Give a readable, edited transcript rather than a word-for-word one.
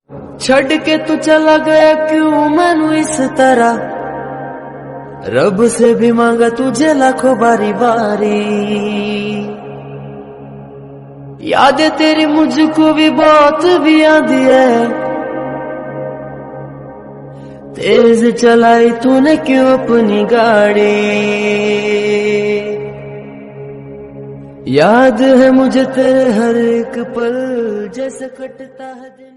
छड़ के तू चला गया क्यों मैनू इस तरह, रब से भी मांगा तुझे लाखों बारी बारी। याद तेरी मुझको भी बहुत भी आती है, तेज चलाई तूने क्यों अपनी गाड़ी। याद है मुझे तेरे हर एक पल जैसे कटता है दिन।